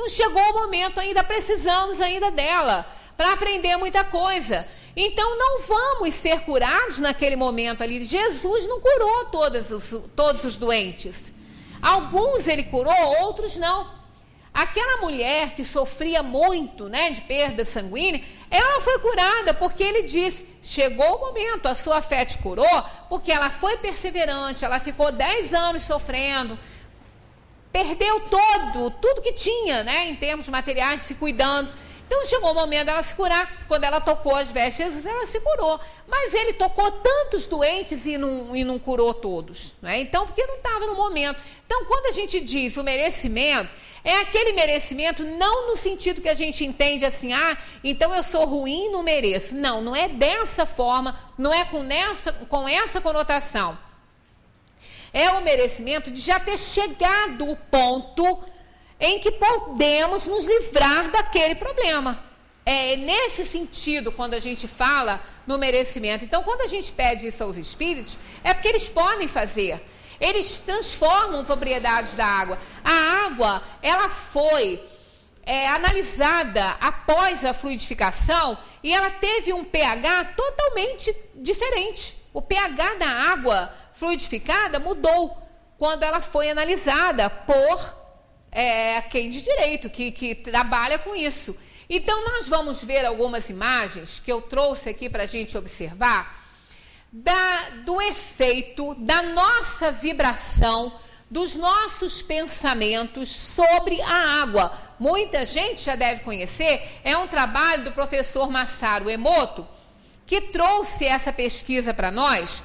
Não chegou o momento ainda, precisamos ainda dela para aprender muita coisa. Então não vamos ser curados naquele momento ali. Jesus não curou todos os doentes. Alguns ele curou, outros não. Aquela mulher que sofria muito, né, de perda sanguínea, ela foi curada porque ele disse, chegou o momento, a sua fé te curou, porque ela foi perseverante, ela ficou 10 anos sofrendo, perdeu tudo que tinha, né, em termos materiais, se cuidando. Então chegou o momento dela se curar. Quando ela tocou as vestes de Jesus, ela se curou. Mas ele tocou tantos doentes e não curou todos, né? Então, porque não estava no momento. Então, quando a gente diz o merecimento, é aquele merecimento não no sentido que a gente entende assim, então eu sou ruim e não mereço. Não, não é dessa forma, não é com essa conotação. É o merecimento de já ter chegado o ponto em que podemos nos livrar daquele problema. É nesse sentido quando a gente fala no merecimento. Então, quando a gente pede isso aos espíritos, é porque eles podem fazer. Eles transformam propriedades da água. A água, ela foi analisada após a fluidificação e ela teve um pH totalmente diferente. O pH da água fluidificada mudou quando ela foi analisada por quem de direito, que trabalha com isso. Então, nós vamos ver algumas imagens que eu trouxe aqui para a gente observar do efeito da nossa vibração, dos nossos pensamentos sobre a água. Muita gente já deve conhecer, é um trabalho do professor Masaru Emoto, que trouxe essa pesquisa para nós.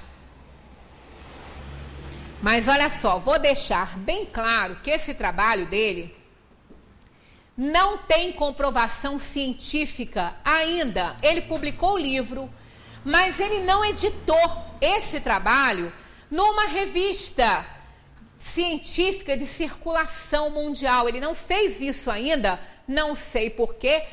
Mas olha só, vou deixar bem claro que esse trabalho dele não tem comprovação científica ainda. Ele publicou o livro, mas ele não editou esse trabalho numa revista científica de circulação mundial. Ele não fez isso ainda, não sei porquê,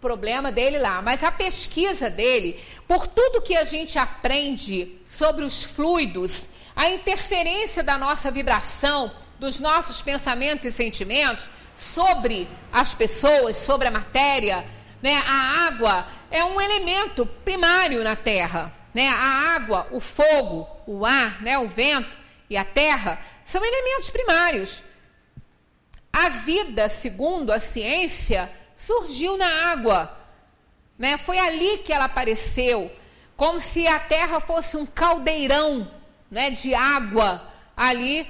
problema dele lá. Mas a pesquisa dele, por tudo que a gente aprende sobre os fluidos, a interferência da nossa vibração, dos nossos pensamentos e sentimentos sobre as pessoas, sobre a matéria, né? A água é um elemento primário na Terra, né? A água, o fogo, o ar, né? O vento e a terra são elementos primários. A vida, segundo a ciência, surgiu na água, né? Foi ali que ela apareceu, como se a Terra fosse um caldeirão, né, de água ali,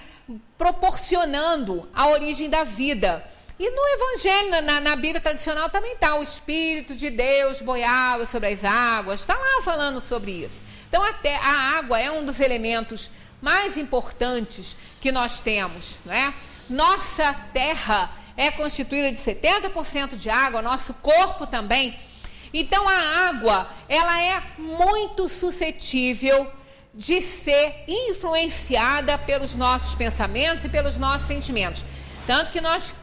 proporcionando a origem da vida. E no Evangelho, na Bíblia tradicional, também está o Espírito de Deus boiava sobre as águas, está lá falando sobre isso. Então, até a água é um dos elementos mais importantes que nós temos, né? Nossa terra é constituída de 70% de água, nosso corpo também. Então, a água, ela é muito suscetível de ser influenciada pelos nossos pensamentos e pelos nossos sentimentos. Tanto que nós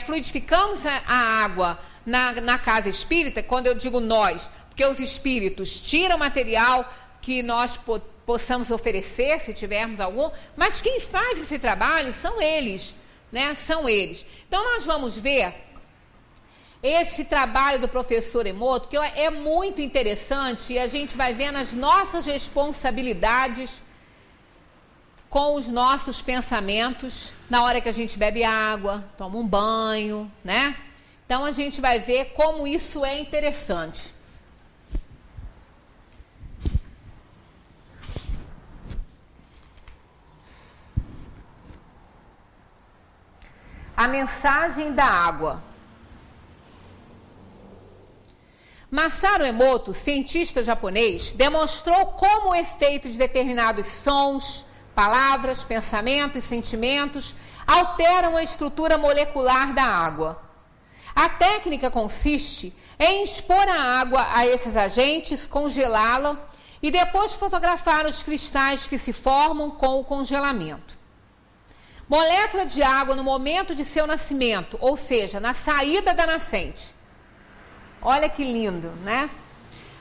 fluidificamos a água na casa espírita, quando eu digo nós, porque os espíritos tiram material que nós possamos oferecer, se tivermos algum, mas quem faz esse trabalho são eles, né? São eles. Então, nós vamos ver esse trabalho do professor Emoto, que é muito interessante, e a gente vai vendo as nossas responsabilidades com os nossos pensamentos na hora que a gente bebe água, toma um banho, né? Então, a gente vai ver como isso é interessante. A mensagem da água. Masaru Emoto, cientista japonês, demonstrou como o efeito de determinados sons, palavras, pensamentos e sentimentos alteram a estrutura molecular da água. A técnica consiste em expor a água a esses agentes, congelá-la e depois fotografar os cristais que se formam com o congelamento. Molécula de água no momento de seu nascimento, ou seja, na saída da nascente. Olha que lindo, né?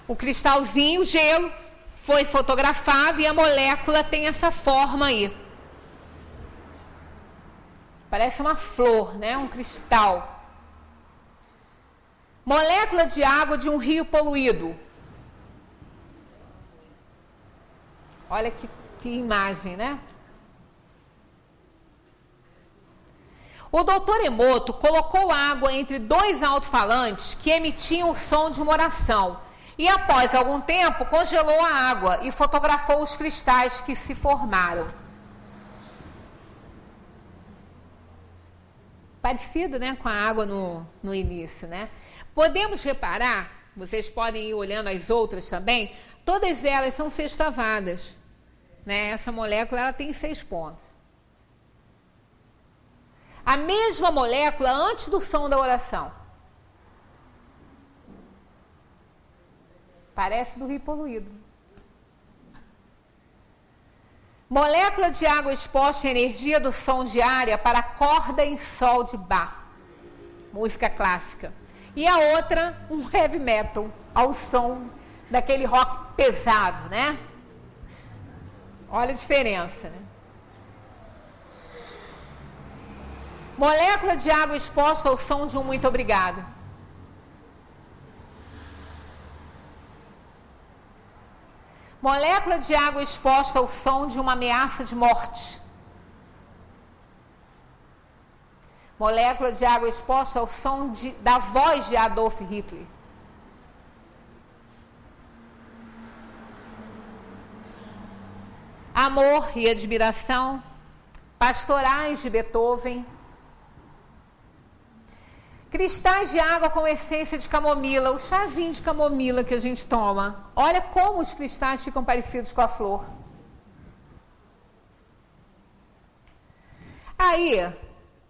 O cristalzinho, o gelo, foi fotografado e a molécula tem essa forma aí. Parece uma flor, né? Um cristal. Molécula de água de um rio poluído. Olha que imagem, né? O doutor Emoto colocou água entre dois alto-falantes que emitiam o som de uma oração. E após algum tempo, congelou a água e fotografou os cristais que se formaram. Parecido, né, com a água no início, né? Podemos reparar, vocês podem ir olhando as outras também, todas elas são sextavadas, né? Essa molécula ela tem 6 pontos. A mesma molécula antes do som da oração. Parece do rio poluído. Molécula de água exposta à energia do som de área para corda em sol de Bach. Música clássica. E a outra, um heavy metal, ao som daquele rock pesado, né? Olha a diferença, né? Molécula de água exposta ao som de um muito obrigado. Molécula de água exposta ao som de uma ameaça de morte. Molécula de água exposta ao som da voz de Adolf Hitler. Amor e admiração. Pastorais de Beethoven. Cristais de água com essência de camomila, o chazinho de camomila que a gente toma. Olha como os cristais ficam parecidos com a flor. Aí,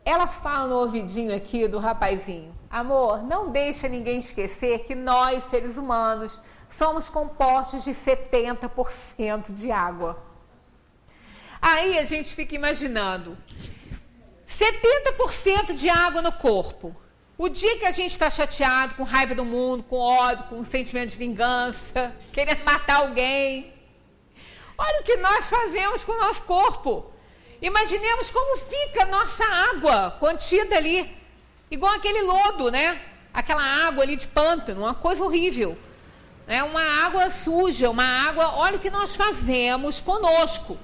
ela fala no ouvidinho aqui do rapazinho: amor, não deixa ninguém esquecer que nós, seres humanos, somos compostos de 70% de água. Aí a gente fica imaginando, 70% de água no corpo. O dia que a gente está chateado, com raiva do mundo, com ódio, com um sentimento de vingança, querendo matar alguém. Olha o que nós fazemos com o nosso corpo. Imaginemos como fica a nossa água contida ali. Igual aquele lodo, né? Aquela água ali de pântano, uma coisa horrível. É uma água suja, uma água... Olha o que nós fazemos conosco.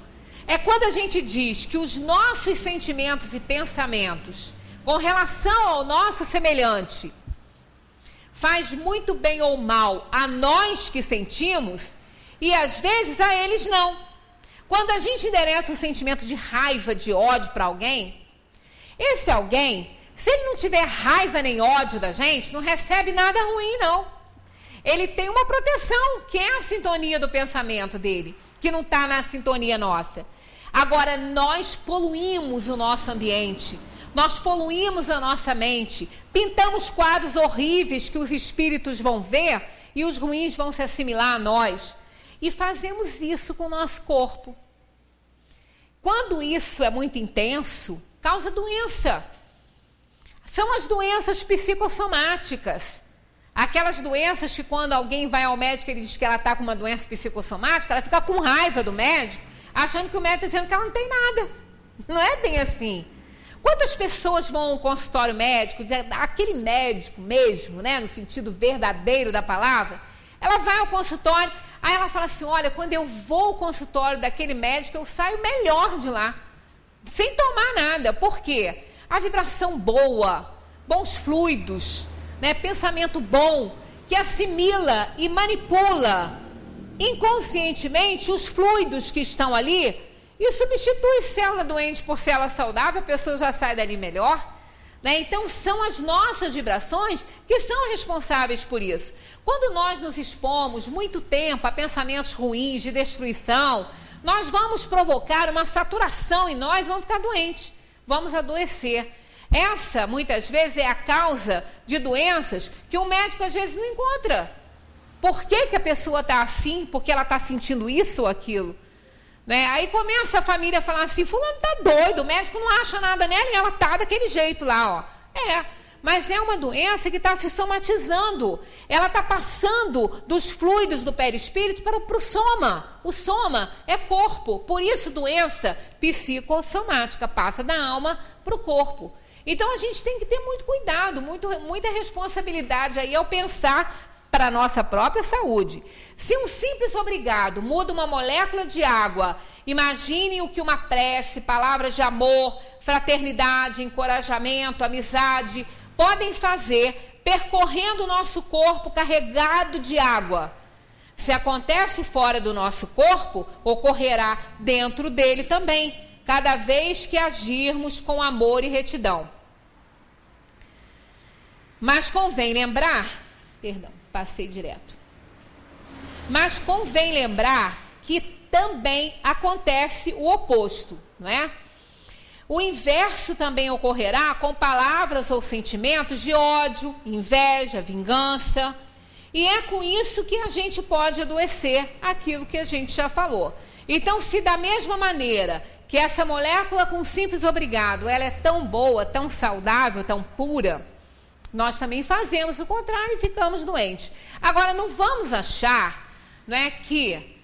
É quando a gente diz que os nossos sentimentos e pensamentos, com relação ao nosso semelhante, faz muito bem ou mal a nós que sentimos e às vezes a eles não. Quando a gente endereça um sentimento de raiva, de ódio para alguém, esse alguém, se ele não tiver raiva nem ódio da gente, não recebe nada ruim, não. Ele tem uma proteção, que é a sintonia do pensamento dele, que não está na sintonia nossa. Agora, nós poluímos o nosso ambiente, nós poluímos a nossa mente, pintamos quadros horríveis que os espíritos vão ver e os ruins vão se assimilar a nós. E fazemos isso com o nosso corpo. Quando isso é muito intenso, causa doença. São as doenças psicossomáticas. Aquelas doenças que quando alguém vai ao médico e ele diz que ela está com uma doença psicossomática, ela fica com raiva do médico, achando que o médico está dizendo que ela não tem nada. Não é bem assim. Quantas pessoas vão ao consultório médico, aquele médico mesmo, né, no sentido verdadeiro da palavra, ela vai ao consultório, aí ela fala assim, olha, quando eu vou ao consultório daquele médico, eu saio melhor de lá, sem tomar nada. Por quê? A vibração boa, bons fluidos, né, pensamento bom, que assimila e manipula inconscientemente os fluidos que estão ali e substitui célula doente por célula saudável, a pessoa já sai dali melhor. Né? Então, são as nossas vibrações que são responsáveis por isso. Quando nós nos expomos muito tempo a pensamentos ruins, de destruição, nós vamos provocar uma saturação em nós, vamos ficar doentes, vamos adoecer. Essa, muitas vezes, é a causa de doenças que o médico, às vezes, não encontra. Por que que a pessoa está assim? Porque ela está sentindo isso ou aquilo? Né? Aí começa a família a falar assim, fulano está doido, o médico não acha nada nela e ela está daquele jeito lá. Ó. Mas é uma doença que está se somatizando. Ela está passando dos fluidos do perispírito para o soma. O soma é corpo, por isso doença psicossomática, passa da alma para o corpo. Então a gente tem que ter muito cuidado, muita responsabilidade aí ao pensar para a nossa própria saúde. Se um simples obrigado muda uma molécula de água, imagine o que uma prece, palavras de amor, fraternidade, encorajamento, amizade podem fazer percorrendo o nosso corpo carregado de água. Se acontece fora do nosso corpo, ocorrerá dentro dele também, cada vez que agirmos com amor e retidão. Mas convém lembrar, passei direto. Mas convém lembrar que também acontece o oposto, não é? O inverso também ocorrerá com palavras ou sentimentos de ódio, inveja, vingança. E é com isso que a gente pode adoecer aquilo que a gente já falou. Então, se da mesma maneira que essa molécula com simples obrigado, ela é tão boa, tão saudável, tão pura, nós também fazemos o contrário e ficamos doentes. Agora, não vamos achar, não é, que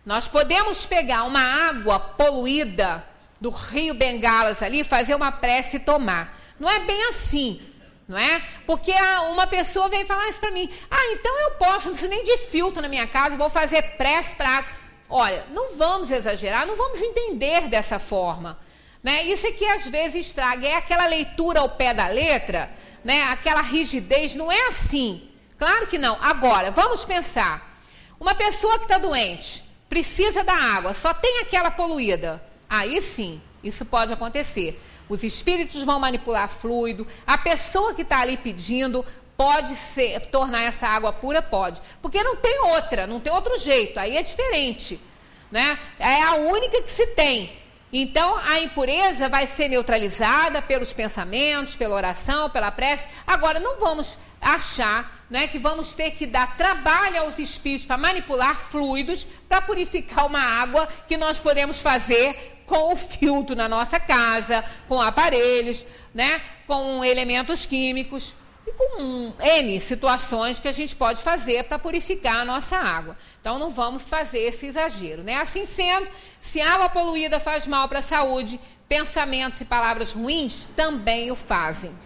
nós podemos pegar uma água poluída do Rio Bengalas ali, fazer uma prece e tomar. Não é bem assim, não é? Porque uma pessoa vem falar isso para mim. Então eu posso, não preciso nem de filtro na minha casa, vou fazer prece para água. Olha, não vamos exagerar, não vamos entender dessa forma, né? Isso é que às vezes estraga, é aquela leitura ao pé da letra, né? Aquela rigidez, não é assim. Claro que não. Agora, vamos pensar. Uma pessoa que está doente, precisa da água, só tem aquela poluída. Aí sim, isso pode acontecer. Os espíritos vão manipular fluido, a pessoa que está ali pedindo pode tornar essa água pura, pode. Porque não tem outra, não tem outro jeito, aí é diferente, né? É a única que se tem. Então, a impureza vai ser neutralizada pelos pensamentos, pela oração, pela prece. Agora, não vamos achar, né, que vamos ter que dar trabalho aos espíritos para manipular fluidos, para purificar uma água que nós podemos fazer com o filtro na nossa casa, com aparelhos, né, com elementos químicos e com N situações que a gente pode fazer para purificar a nossa água. Então, não vamos fazer esse exagero, né? Assim sendo, se a água poluída faz mal para a saúde, pensamentos e palavras ruins também o fazem.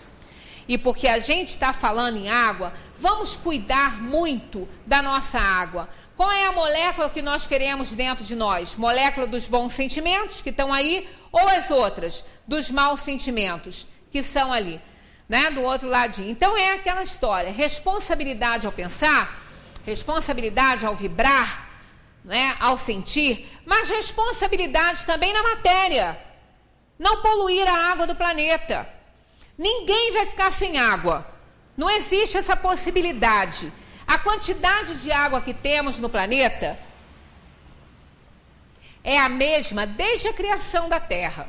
E porque a gente está falando em água, vamos cuidar muito da nossa água. Qual é a molécula que nós queremos dentro de nós? Molécula dos bons sentimentos, que estão aí, ou as outras, dos maus sentimentos, que são ali, né, do outro ladinho. Então, é aquela história, responsabilidade ao pensar, responsabilidade ao vibrar, né, ao sentir, mas responsabilidade também na matéria. Não poluir a água do planeta. Ninguém vai ficar sem água. Não existe essa possibilidade. A quantidade de água que temos no planeta é a mesma desde a criação da Terra.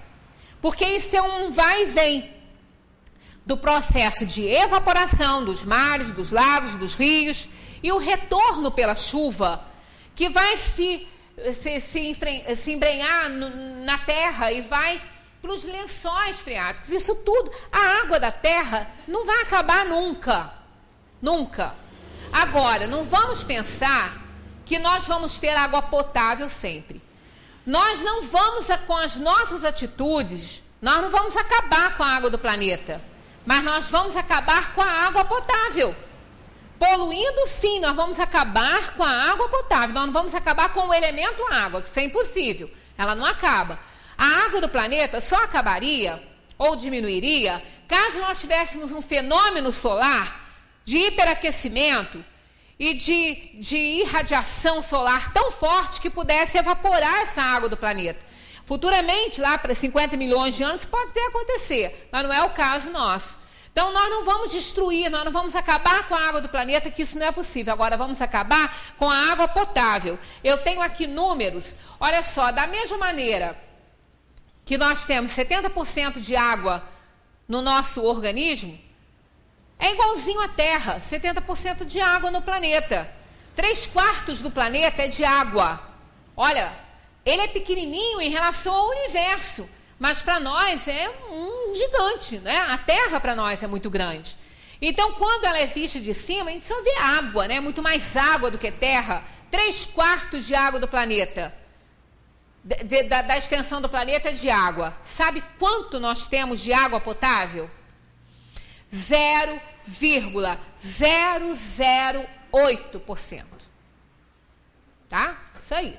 Porque isso é um vai e vem do processo de evaporação dos mares, dos lagos, dos rios, e o retorno pela chuva, que vai se embrenhar na terra e vai para os lençóis freáticos. Isso tudo, a água da terra não vai acabar nunca. Nunca. Agora, não vamos pensar que nós vamos ter água potável sempre. Nós não vamos, com as nossas atitudes, nós não vamos acabar com a água do planeta, mas nós vamos acabar com a água potável. Poluindo, sim, nós vamos acabar com a água potável. Nós não vamos acabar com o elemento água, que isso é impossível. Ela não acaba. A água do planeta só acabaria ou diminuiria caso nós tivéssemos um fenômeno solar de hiperaquecimento e de irradiação solar tão forte que pudesse evaporar essa água do planeta. Futuramente, lá para 50 milhões de anos, pode até acontecer, mas não é o caso nosso. Então, nós não vamos destruir, nós não vamos acabar com a água do planeta, que isso não é possível. Agora, vamos acabar com a água potável. Eu tenho aqui números, olha só, da mesma maneira que nós temos 70% de água no nosso organismo, é igualzinho à Terra, 70% de água no planeta. 3/4 do planeta é de água. Olha, ele é pequenininho em relação ao universo, mas para nós é um gigante, né? A Terra para nós é muito grande. Então, quando ela é vista de cima, a gente só vê água, né? Muito mais água do que terra. 3/4 de água do planeta, da extensão do planeta é de água. Sabe quanto nós temos de água potável? 0,008%. Tá? Isso aí.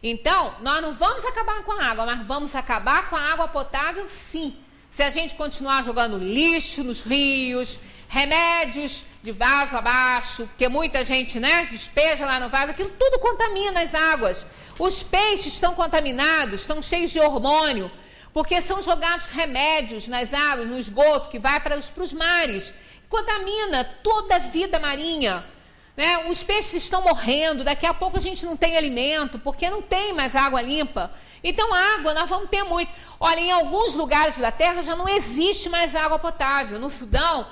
Então, nós não vamos acabar com a água, mas vamos acabar com a água potável, sim. Se a gente continuar jogando lixo nos rios, remédios de vaso abaixo, porque muita gente, né, despeja lá no vaso, aquilo tudo contamina as águas. Os peixes estão contaminados, estão cheios de hormônio, porque são jogados remédios nas águas, no esgoto, que vai para os mares. Contamina toda a vida marinha. Né? Os peixes estão morrendo, daqui a pouco a gente não tem alimento, porque não tem mais água limpa. Então, água nós vamos ter muito. Olha, em alguns lugares da Terra já não existe mais água potável. No Sudão,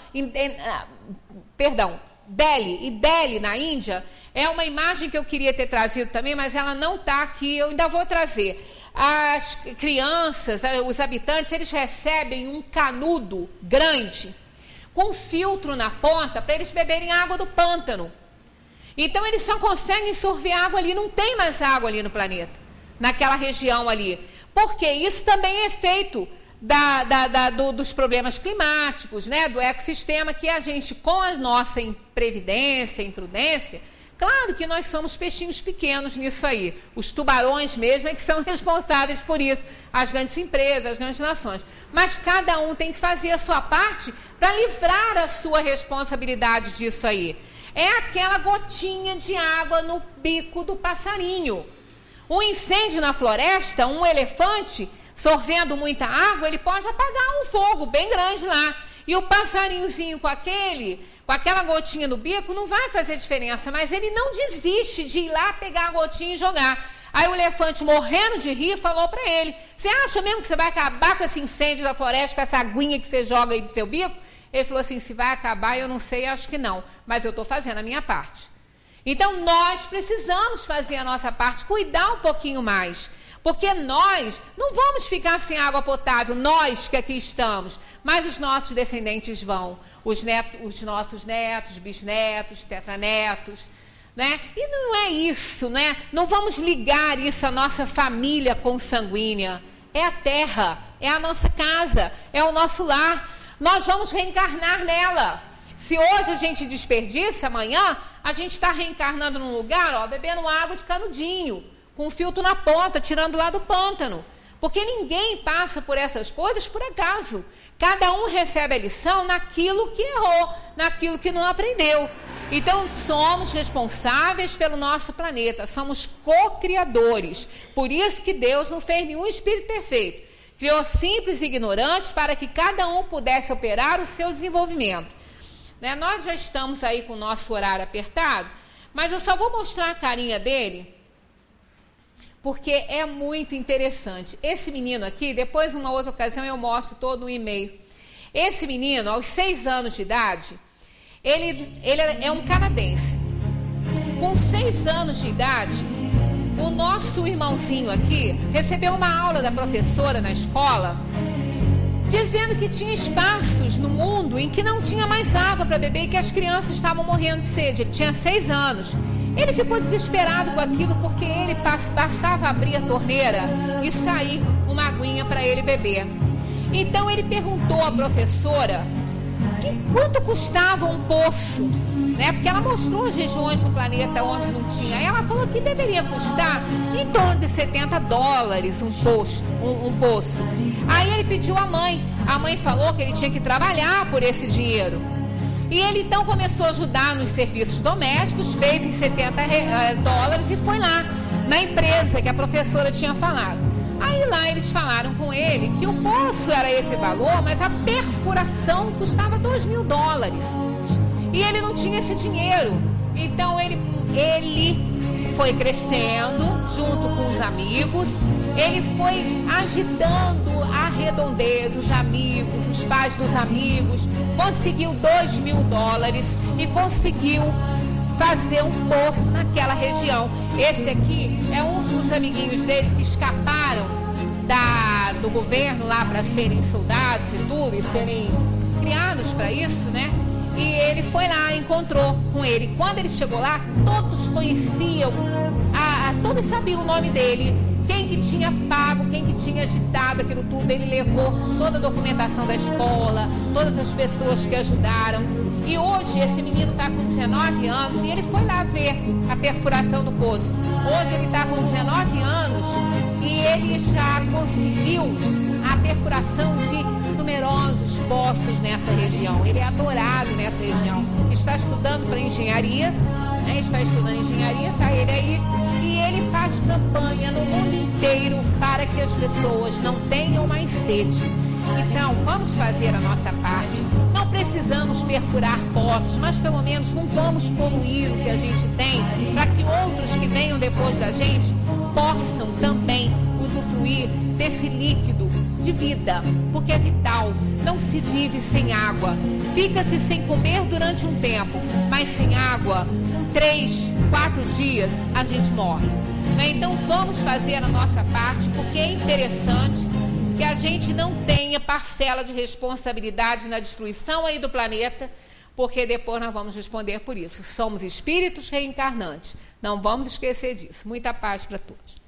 Delhi, na Índia, é uma imagem que eu queria ter trazido também, mas ela não está aqui, eu ainda vou trazer. As crianças, os habitantes, eles recebem um canudo grande, com filtro na ponta, para eles beberem água do pântano. Então, eles só conseguem sorver água ali, não tem mais água ali no planeta, naquela região ali. Porque isso também é feito dos problemas climáticos, né, do ecossistema, que a gente, com a nossa imprevidência, imprudência, claro que nós somos peixinhos pequenos nisso aí. Os tubarões mesmo é que são responsáveis por isso, as grandes empresas, as grandes nações. Mas cada um tem que fazer a sua parte para livrar a sua responsabilidade disso aí. É aquela gotinha de água no bico do passarinho. Um incêndio na floresta, um elefante sorvendo muita água, ele pode apagar um fogo bem grande lá. E o passarinhozinho com aquela gotinha no bico não vai fazer diferença, mas ele não desiste de ir lá pegar a gotinha e jogar. Aí o elefante, morrendo de rir, falou para ele: você acha mesmo que você vai acabar com esse incêndio da floresta, com essa aguinha que você joga aí do seu bico? Ele falou assim: se vai acabar, eu não sei, acho que não, mas eu estou fazendo a minha parte. Então, nós precisamos fazer a nossa parte, cuidar um pouquinho mais, porque nós não vamos ficar sem água potável, nós que aqui estamos, mas os nossos descendentes vão, os nossos netos, bisnetos, tetranetos, né? E não é isso, né? Não vamos ligar isso à nossa família consanguínea, é a terra, é a nossa casa, é o nosso lar. Nós vamos reencarnar nela. Se hoje a gente desperdiça, amanhã a gente está reencarnando num lugar, ó, bebendo água de canudinho, com um filtro na ponta, tirando lá do pântano. Porque ninguém passa por essas coisas por acaso. Cada um recebe a lição naquilo que errou, naquilo que não aprendeu. Então, somos responsáveis pelo nosso planeta, somos co-criadores. Por isso que Deus não fez nenhum espírito perfeito. Criou simples e ignorantes para que cada um pudesse operar o seu desenvolvimento. Né? Nós já estamos aí com o nosso horário apertado, mas eu só vou mostrar a carinha dele, porque é muito interessante. Esse menino aqui, depois, numa outra ocasião, eu mostro todo o e-mail. Esse menino, aos 6 anos de idade, ele é um canadense. Com 6 anos de idade, o nosso irmãozinho aqui recebeu uma aula da professora na escola, dizendo que tinha espaços no mundo em que não tinha mais água para beber e que as crianças estavam morrendo de sede. Ele tinha 6 anos. Ele ficou desesperado com aquilo porque ele bastava abrir a torneira e sair uma aguinha para ele beber. Então ele perguntou à professora quanto custava um poço, né? Porque ela mostrou as regiões do planeta onde não tinha. Ela falou que deveria custar em torno de $70 um poço. Aí ele pediu à mãe. A mãe falou que ele tinha que trabalhar por esse dinheiro. E ele então começou a ajudar nos serviços domésticos, fez em $70 e foi lá na empresa que a professora tinha falado. Aí lá eles falaram com ele que o poço era esse valor, mas a perfuração custava $2.000. E ele não tinha esse dinheiro. Então ele foi crescendo junto com os amigos. Ele foi agitando a redondeza, os amigos, os pais dos amigos. Conseguiu $2.000 e conseguiu fazer um poço naquela região. Esse aqui é um dos amiguinhos dele que escaparam do governo lá para serem soldados e tudo, e serem criados para isso, né? E ele foi lá, encontrou com ele. Quando ele chegou lá, todos conheciam, todos sabiam o nome dele, quem quem que tinha pago, quem que tinha agitado aquilo tudo. Ele levou toda a documentação da escola, todas as pessoas que ajudaram. E hoje esse menino está com 19 anos e ele foi lá ver a perfuração do poço. Hoje ele está com 19 anos e ele já conseguiu a perfuração de numerosos poços nessa região. Ele é adorado nessa região. Está estudando para engenharia, né? Está estudando engenharia, está ele aí. E ele faz campanha no mundo inteiro para que as pessoas não tenham mais sede. Então, vamos fazer a nossa parte. Não precisamos perfurar poços, mas pelo menos não vamos poluir o que a gente tem, para que outros que venham depois da gente possam também usufruir desse líquido de vida, porque é vital. Não se vive sem água. Fica-se sem comer durante um tempo, mas sem água, com 3, 4 dias, a gente morre. Né? Então vamos fazer a nossa parte, porque é interessante que a gente não tenha parcela de responsabilidade na destruição aí do planeta, porque depois nós vamos responder por isso. Somos espíritos reencarnantes. Não vamos esquecer disso. Muita paz para todos.